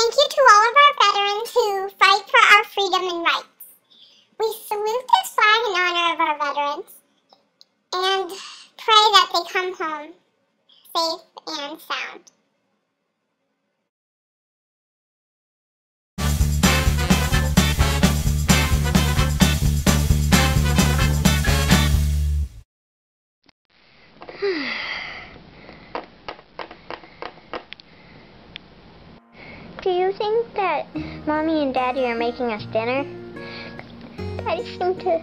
Thank you to all of our veterans who fight for our freedom and rights. We salute this flag in honor of our veterans and pray that they come home safe and sound. Do you think that Mommy and Daddy are making us dinner? Daddy seemed to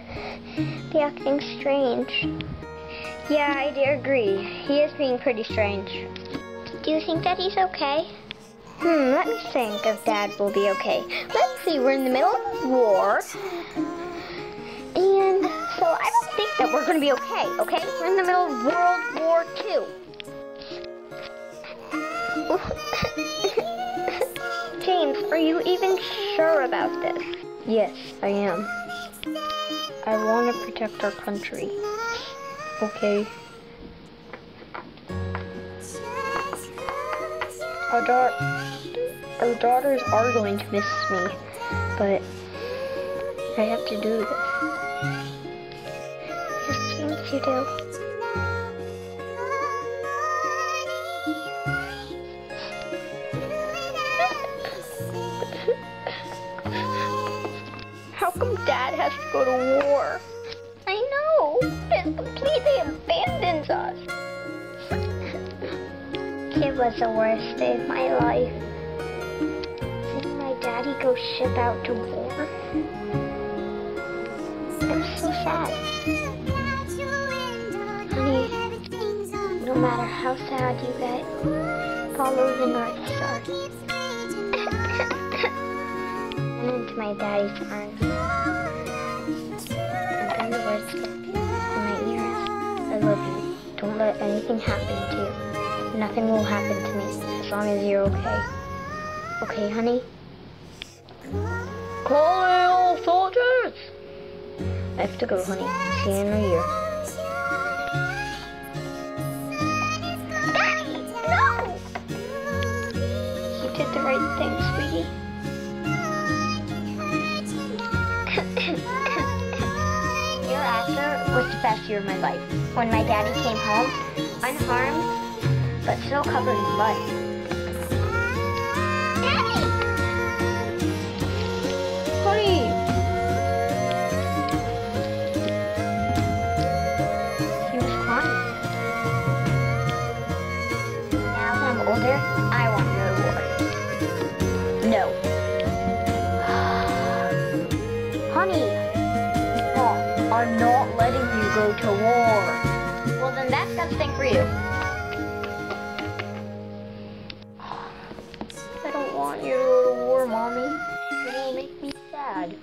be acting strange. Yeah, I do agree. He is being pretty strange. Do you think that he's okay? Let me think if Dad will be okay. Let's see, we're in the middle of war. And so I don't think that we're going to be okay, okay? We're in the middle of World War II. James, are you even sure about this? Yes, I am. I want to protect our country. Okay. Our daughters are going to miss me, but I have to do this. Yes, James, you do. How come Dad has to go to war? I know. It completely abandons us. It was the worst day of my life. Seeing my daddy go ship out to war. It was so sad. Honey, no matter how sad you get, follow the North Star. And into my daddy's arms. And then the words in my ears. I love you. Don't let anything happen to you. Nothing will happen to me as long as you're okay. Okay, honey? Calling all soldiers! I have to go, honey. See you in a year. Daddy! No! You did the right thing, sweetie. Year after was the best year of my life. When my daddy came home, unharmed, but still covered in mud. Daddy! Honey! He was crying. Now that I'm older, I want to go to war. No. Honey! No, I'm not letting you go to war. Well, then that's got to stink for you. I don't want you to go to war, Mommy. It will make me sad.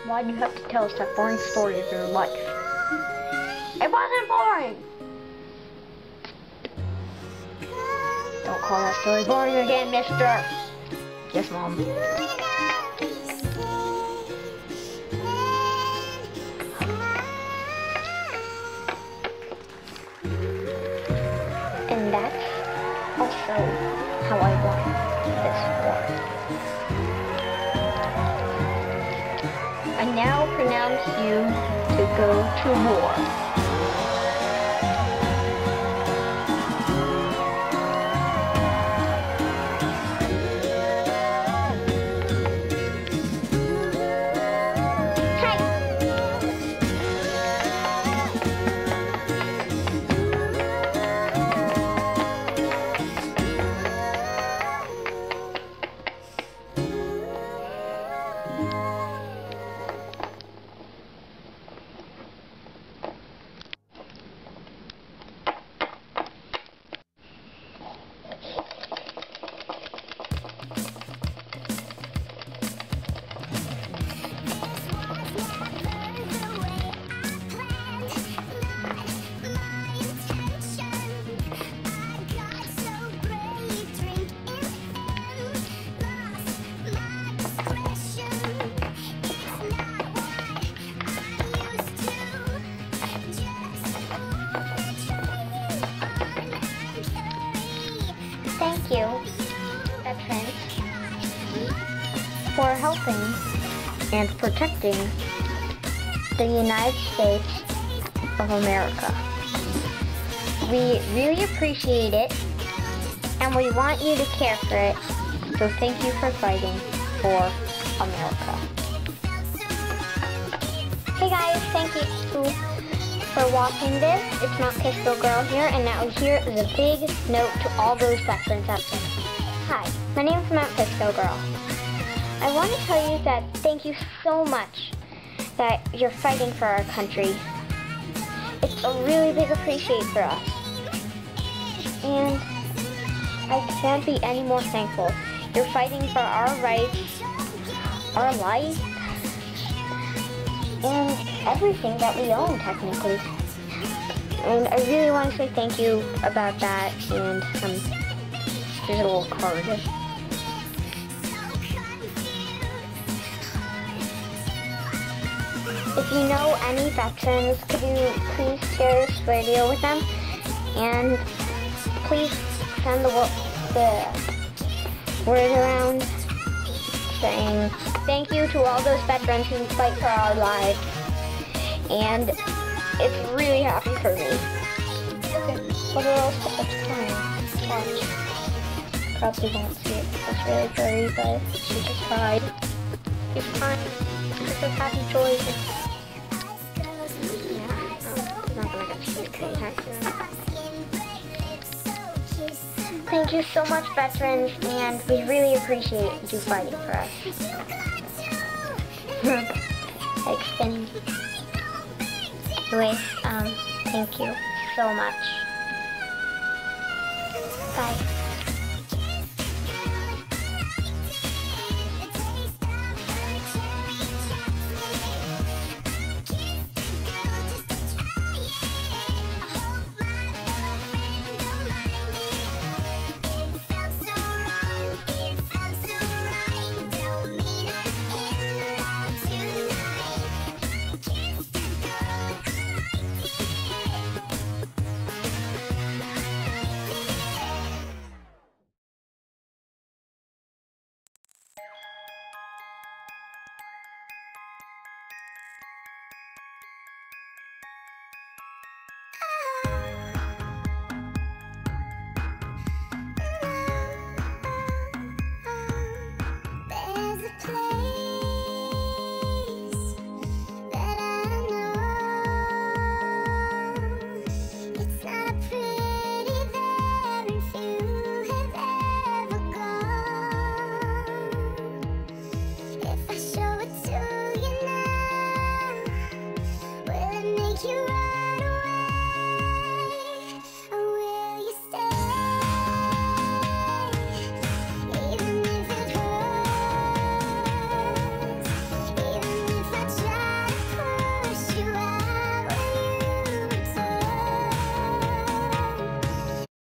Why do you have to tell us that boring story of your life? It wasn't boring! Don't call that story boring again, mister! Yes, Mom. And that's also how I won this war. I now pronounce you to go to war. veterans for helping and protecting the United States of America. We really appreciate it, and we want you to care for it, so thank you for fighting for America. Hey guys, thank you for watching this. It's Mount Kisco Girl here, and now here is a big note to all those veterans out there. Hi, my name is Mount Kisco Girl. I want to tell you that thank you so much that you're fighting for our country. It's a really big appreciate for us. And I can't be any more thankful. You're fighting for our rights, our life, and everything that we own, technically. And I really want to say thank you about that, and here's a little card. If you know any veterans, could you please share this video with them? And please send the word around saying thank you to all those veterans who fight for our lives. And it's really happy for me. Okay, what else? It's fine. Watch. Probably won't see it. It's really furry, but she just cried. It's fine. It's a happy joy. Thank you so much, veterans, and we really appreciate you fighting for us. Like spinning. Anyways, thank you so much. Bye.